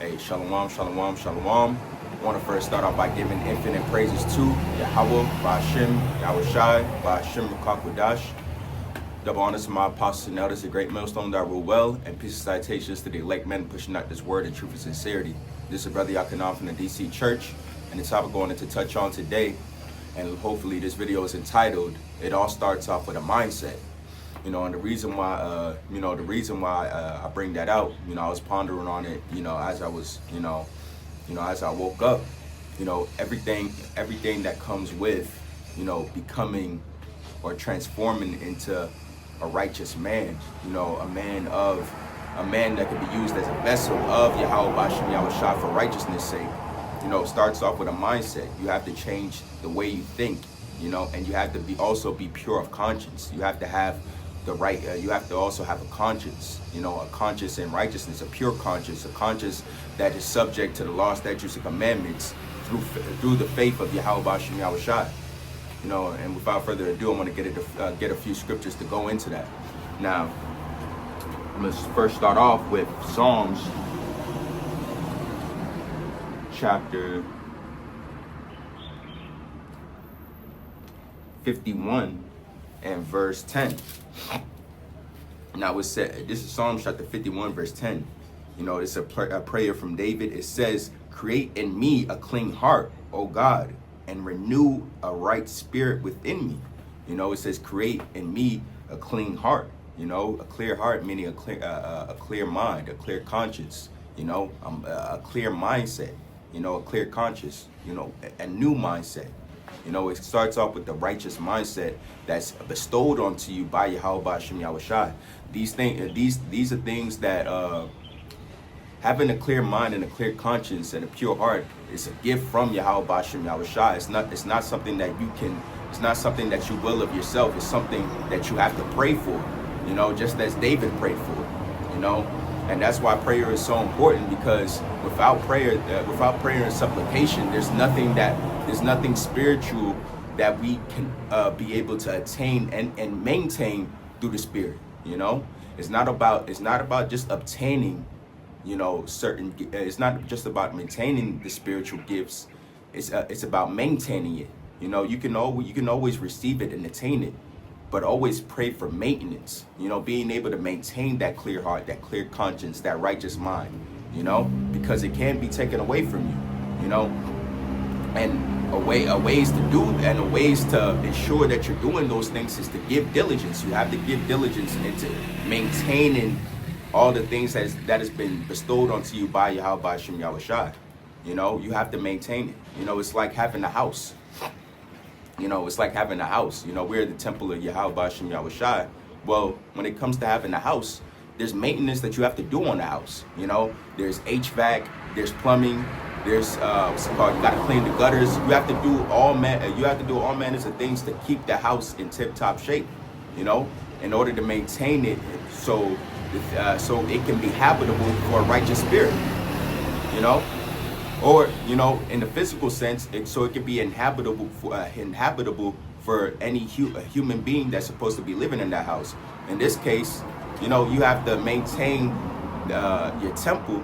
Hey, shalom, shalom, shalom. I want to first start off by giving infinite praises to Yahweh, Ba'ashem, Yahweh Shai, Ba'ashem, Rukakwadash. Double honors to my apostles and elders, the great millstone that rule well, and peace and citations to the elect men pushing out this word in truth and sincerity. This is Brother Yakanam from the DC Church, and the topic we're going to touch on today, and hopefully this video is entitled, It All Starts Off with a Mindset. And the reason why, I bring that out, I was pondering on it, as I was, as I woke up, everything that comes with, becoming or transforming into a righteous man, a man that can be used as a vessel of Yahweh Ba'ashem Yahweh Shai for righteousness' sake, starts off with a mindset. You have to change the way you think, and you have to also be pure of conscience. You have to have the right, you have to also have a conscience, a conscience in righteousness, a pure conscience, a conscience that is subject to the law, statutes, and commandments through the faith of Yahweh Ba'ashem Yahweh Shai. And without further ado, I'm going to get a few scriptures to go into that. Now, let's first start off with Psalms chapter 51 and verse 10. Now it said, this is Psalms chapter 51 verse 10. It's a prayer from David. It says, "Create in me a clean heart, O God, and renew a right spirit within me." It says, "Create in me a clean heart." A clear heart meaning a clear mind, a clear conscience. A clear mindset. A clear conscience. A new mindset. It starts off with the righteous mindset that's bestowed onto you by Yahweh Ba'ashem Yahweh Shai. These are things that having a clear mind and a clear conscience and a pure heart is a gift from Yahweh Ba'ashem Yahweh Shai. It's not something that you can. It's not something that you will of yourself. It's something that you have to pray for. Just as David prayed for. And that's why prayer is so important, because without prayer and supplication, there's nothing spiritual that we can be able to attain and maintain through the Spirit. It's not about just obtaining, certain. It's not just about maintaining the spiritual gifts. It's about maintaining it. You can always receive it and attain it, but always pray for maintenance, being able to maintain that clear heart, that clear conscience, that righteous mind, because it can't be taken away from you, and ways to ensure that you're doing those things is to give diligence. You have to give diligence into maintaining all the things that has been bestowed onto you by Yahweh Ba'ashem Yahweh Shai. You have to maintain it. It's like having a house. It's like having a house. We're the temple of Yahweh Ba'ashem Yahweh Shai. Well, when it comes to having a house, there's maintenance that you have to do on the house. There's HVAC, there's plumbing, there's what's it called? You got to clean the gutters. You have to do all manners of things to keep the house in tip-top shape. In order to maintain it, so it can be habitable for a righteous spirit. Or, in the physical sense, so it can be inhabitable for any human being that's supposed to be living in that house. In this case, you have to maintain your temple,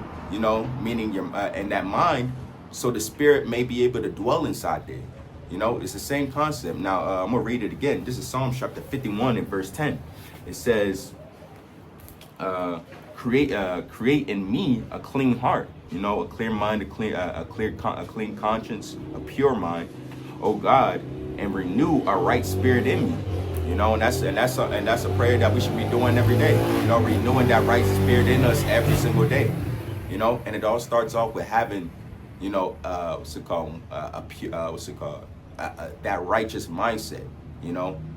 meaning your and that mind, so the spirit may be able to dwell inside there. It's the same concept. Now, I'm going to read it again. This is Psalm chapter 51 and verse 10. It says, create in me a clean heart, a clear mind, a clean conscience, a pure mind, O God, and renew a right spirit in me. And that's a prayer that we should be doing every day. Renewing that right spirit in us every single day. And it all starts off with having, that righteous mindset,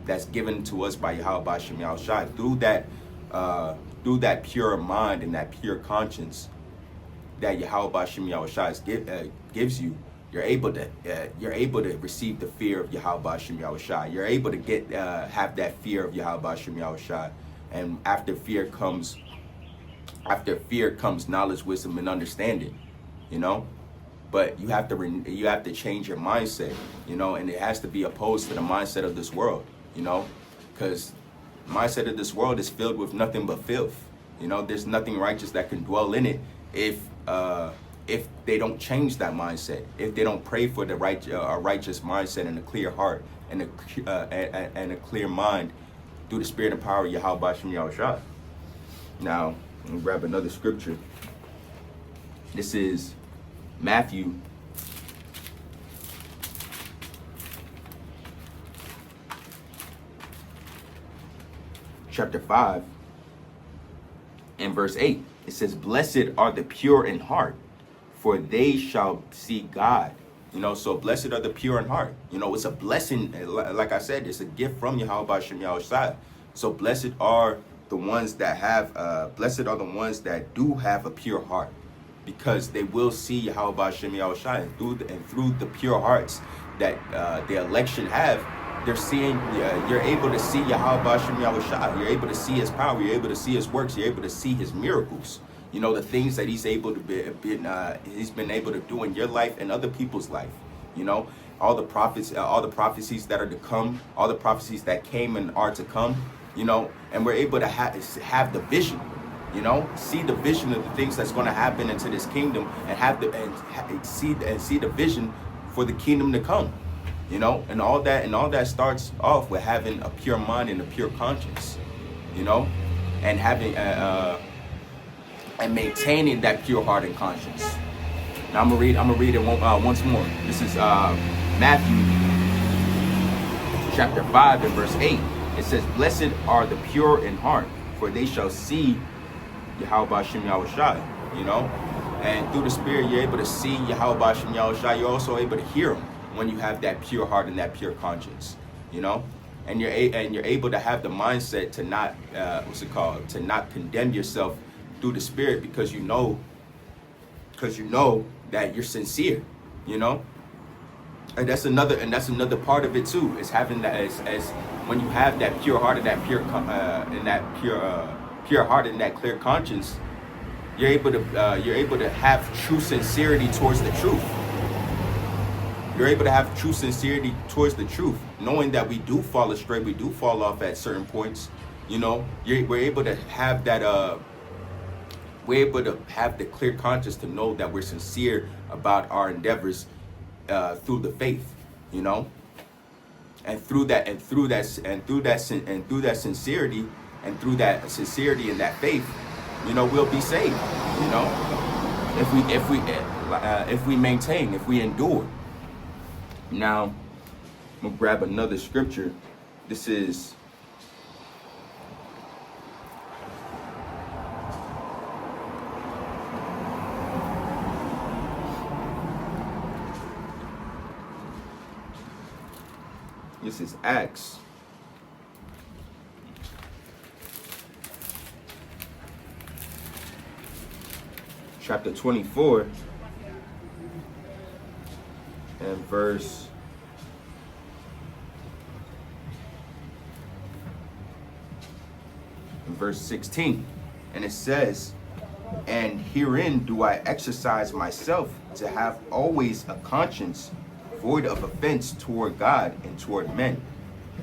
that's given to us by Yahweh Ba'ashem Yahweh Shai through that pure mind and that pure conscience that Yahweh Ba'ashem Yahweh Shai gives you. You're able to receive the fear of Yahweh Ba'ashem Yahweh Shai. You're able to have that fear of Yahweh Ba'ashem Yahweh Shai. And after fear comes knowledge, wisdom, and understanding. But you have to change your mindset. And it has to be opposed to the mindset of this world. Because the mindset of this world is filled with nothing but filth. There's nothing righteous that can dwell in it if if they don't change that mindset, if they don't pray for the righteous mindset and a clear heart and a clear mind through the spirit and power of Yahweh Bashem Yahushua. Now, I'm gonna grab another scripture. This is Matthew chapter 5 and verse 8. It says, "Blessed are the pure in heart, for they shall see God." You know, so blessed are the pure in heart. You know, it's a blessing. Like I said, it's a gift from Yahweh Bashem Yahushua. So blessed are the ones that have, blessed are the ones that do have a pure heart, because they will see Yahweh Bashem Yahushua. And through the pure hearts that the election have, they're seeing, you're able to see Yahweh Bashem Yahushua. You're able to see his power. You're able to see his works. You're able to see his miracles. You know, the things that he's able to he's been able to do in your life and other people's life. You know, all the prophecies that are to come, all the prophecies that came and are to come. You know, and we're able to have the vision. You know, see the vision of the things that's going to happen into this kingdom, and see the vision for the kingdom to come. You know, and all that starts off with having a pure mind and a pure conscience. You know, and having and maintaining that pure heart and conscience. Now I'm gonna read it once more. This is Matthew chapter 5 and verse 8. It says, "Blessed are the pure in heart, for they shall see Yahweh Bashem Yahushua." You know, and through the Spirit, you're able to see Yahweh Bashem Yahushua. You're also able to hear him when you have that pure heart and that pure conscience. You know, and you're able to have the mindset to not to not condemn yourself through the Spirit, because you know that you're sincere. You know, and that's another part of it too, is having that as when you have that pure heart and that pure heart and that clear conscience, you're able to have true sincerity towards the truth. You're able to have true sincerity towards the truth, knowing that we do fall astray, we do fall off at certain points. You know, we're able to have that. We're able to have the clear conscience to know that we're sincere about our endeavors through the faith. You know, and through that sincerity and that faith, you know, we'll be saved. You know, if we maintain, if we endure. Now, I'm gonna grab another scripture. This is Acts chapter 24 and verse 16, and it says, "And herein do I exercise myself to have always a conscience void of offense toward God and toward men."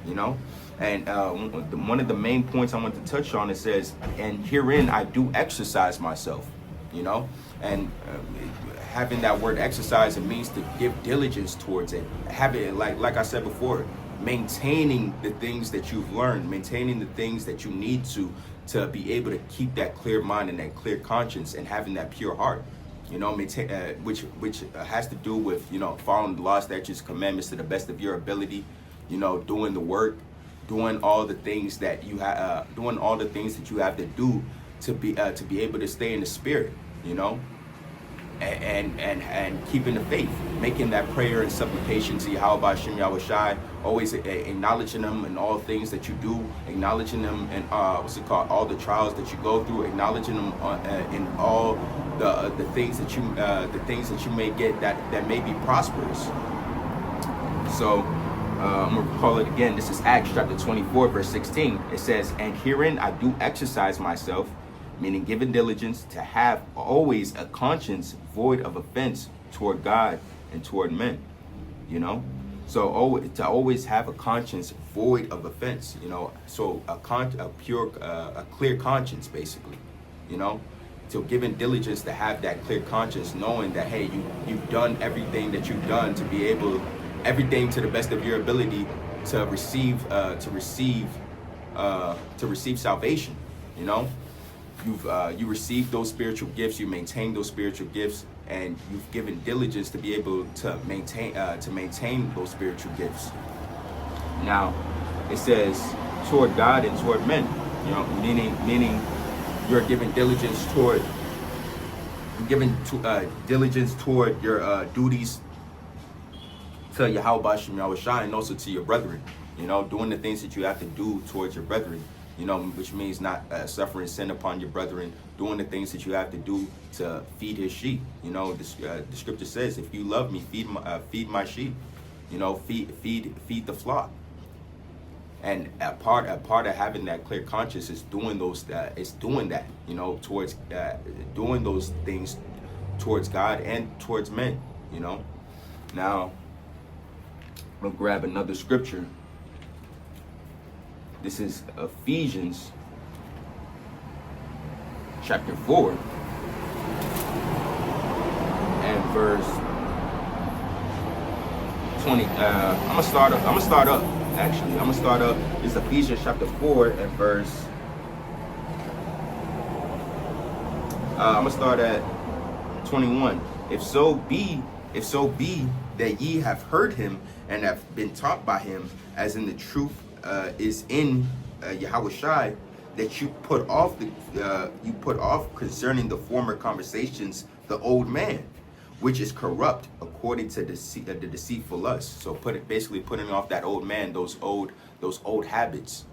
You know, and one of the main points I want to touch on, it says, "And herein I do exercise myself." You know, and having that word exercise, it means to give diligence towards it. Having it, like I said before, maintaining the things that you've learned, maintaining the things that you need to be able to keep that clear mind and that clear conscience, and having that pure heart. You know, which has to do with, you know, following the law, statutes, commandments to the best of your ability. You know, doing the work, doing all the things that you have, to do to be able to stay in the Spirit. You know, and keeping the faith, making that prayer and supplication to Yahweh Bashem Yahushua, always acknowledging them in all things that you do, acknowledging them in all the trials that you go through, acknowledging them in all the things that you may get that may be prosperous. So I'm gonna call it again. This is Acts chapter 24 verse 16. It says, "And herein I do exercise myself," meaning giving diligence, "to have always a conscience void of offense toward God and toward men." You know, so to always have a conscience void of offense. You know, so a clear conscience, basically. You know, to giving diligence to have that clear conscience, knowing that, hey, you've done everything that you've done to be able, everything to the best of your ability to receive salvation. You know, you received those spiritual gifts, you maintain those spiritual gifts, and you've given diligence to be able to maintain those spiritual gifts. Now, it says toward God and toward men, you know, meaning you're giving diligence toward your duties to Yahweh Shem Yahushua, and also to your brethren. You know, doing the things that you have to do towards your brethren. You know, which means not suffering sin upon your brethren, doing the things that you have to do to feed his sheep. You know, the scripture says, if you love me, feed my sheep. You know, feed the flock. And a part of having that clear conscience is doing that. You know, towards doing those things towards God and towards men. You know, now I'm gonna grab another scripture. This is Ephesians chapter 4 and verse 20. I'm gonna start up. It's Ephesians chapter 4 and verse. I'm gonna start at 21. If so be that ye have heard him and have been taught by him, as in the truth is in Yahushua, that you put off concerning the former conversations the old man, which is corrupt according to the deceitful lust. So basically putting off that old man, those old habits,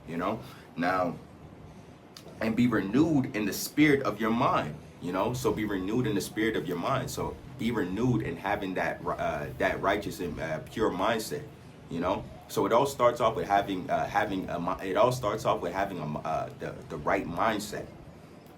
you know. Now, and be renewed in the spirit of your mind, you know. So be renewed in the spirit of your mind. So be renewed in having that righteous and pure mindset, you know. So it all starts off with having the right mindset.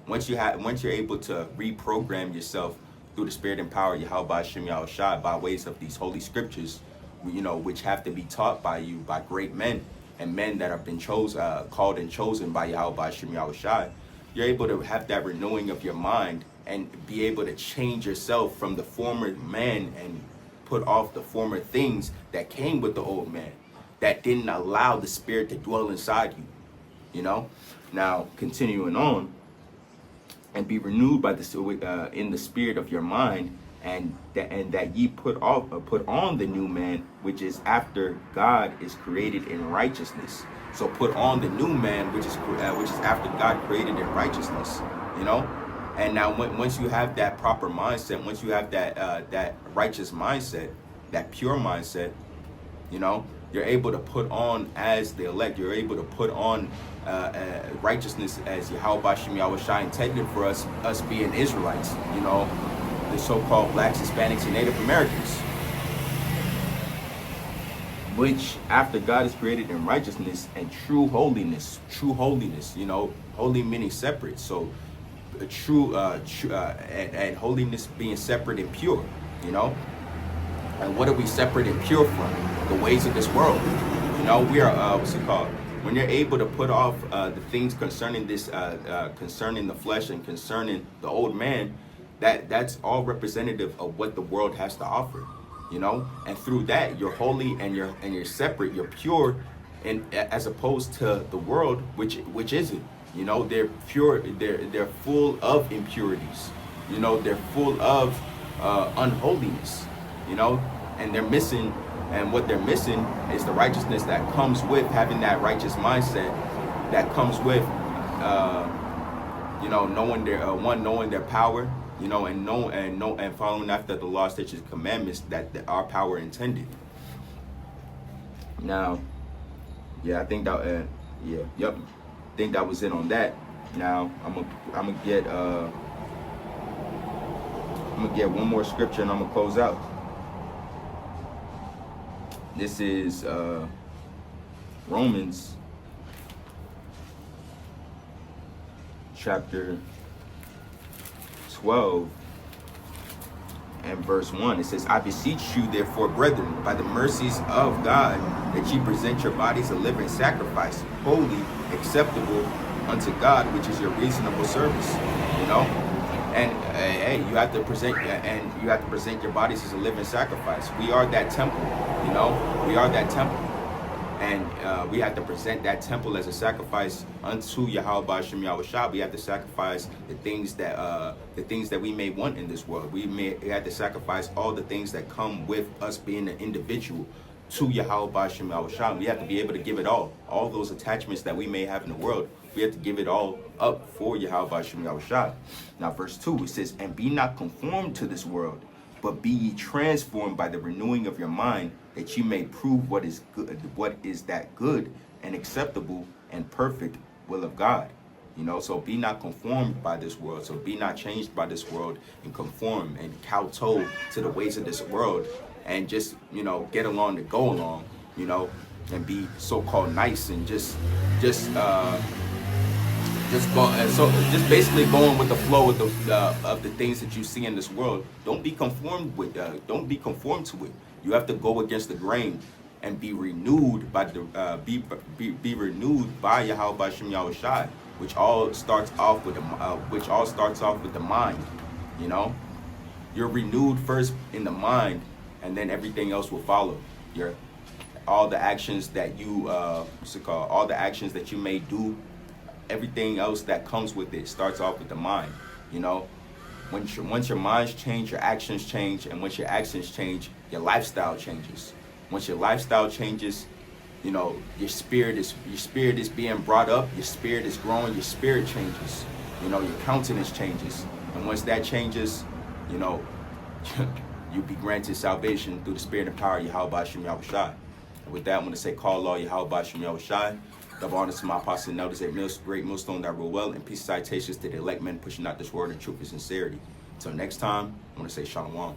Once you're able to reprogram yourself through the spirit and power of Yahweh Shem Yahushua by ways of these holy scriptures, you know, which have to be taught by you by great men and men that have been called and chosen by Yahweh Shem Yahushua, you're able to have that renewing of your mind and be able to change yourself from the former man and put off the former things that came with the old man, that didn't allow the spirit to dwell inside you, you know. Now, continuing on, and be renewed by the in the spirit of your mind, and that ye put on the new man, which is after God is created in righteousness. So put on the new man, which is after God created in righteousness, you know. And now, once you have that proper mindset, once you have that righteous mindset, that pure mindset, you know, you're able to put on as the elect. You're able to put on righteousness as Yahweh Shem Yahushua intended for us being Israelites, you know, the so-called blacks, Hispanics, and Native Americans. Which, after God is created in righteousness and true holiness, you know, holy meaning separate. So, true and holiness being separate and pure, you know. And what are we separate and pure from? The ways of this world. You know, we are, what's it called? When you're able to put off the things concerning this, concerning the flesh and concerning the old man, that's all representative of what the world has to offer, you know. And through that, you're holy and you're separate, you're pure, and as opposed to the world, which isn't. You know, they're pure, they're full of impurities. You know, they're full of unholiness. You know, and they're missing, and what they're missing is the righteousness that comes with having that righteous mindset, that comes with, you know, knowing their power, you know, and following after the law, statutes, commandments that our power intended. Now, yeah, I think that, I think that was it on that. Now, I'm gonna get one more scripture and I'm gonna close out. This is Romans chapter 12 and verse 1. It says, I beseech you, therefore, brethren, by the mercies of God, that ye present your bodies a living sacrifice, holy, acceptable unto God, which is your reasonable service. You know, And hey, you have to present your bodies as a living sacrifice. We are that temple, you know. We are that temple, and we have to present that temple as a sacrifice unto Yahweh Shem Yahushua. We have to sacrifice the things that we may want in this world. We have to sacrifice all the things that come with us being an individual to Yahweh Shem Yahushua. We have to be able to give it all those attachments that we may have in the world. We have to give it all up for Yahweh Shem Yahushua. Now, verse 2, it says, "And be not conformed to this world, but be ye transformed by the renewing of your mind, that you may prove what is good, what is that good and acceptable and perfect will of God." You know, so be not conformed by this world. So be not changed by this world and conform and kowtow to the ways of this world and just, you know, get along to go along, you know, and be so-called nice and just basically going with the flow of the things that you see in this world. Don't be conformed to it. You have to go against the grain and be renewed by be renewed by Yahweh Shem Yahushua, which all starts off with the mind. You know, you're renewed first in the mind, and then everything else will follow. All the actions that you all the actions that you may do. Everything else that comes with it starts off with the mind. You know, once your minds change, your actions change, and once your actions change, your lifestyle changes. Once your lifestyle changes, you know, your spirit is being brought up, your spirit is growing, your spirit changes. You know, your countenance changes, and once that changes, you know, you'll be granted salvation through the spirit and power of Yahweh Shem Yahushua. And with that, I'm going to say, call law Yahweh Shem Yahushua. Double honor to my apostle and elders, a great millstone that rule well, and peace citations to the elect men pushing out this word in truth and sincerity. Until next time, I'm going to say shalom.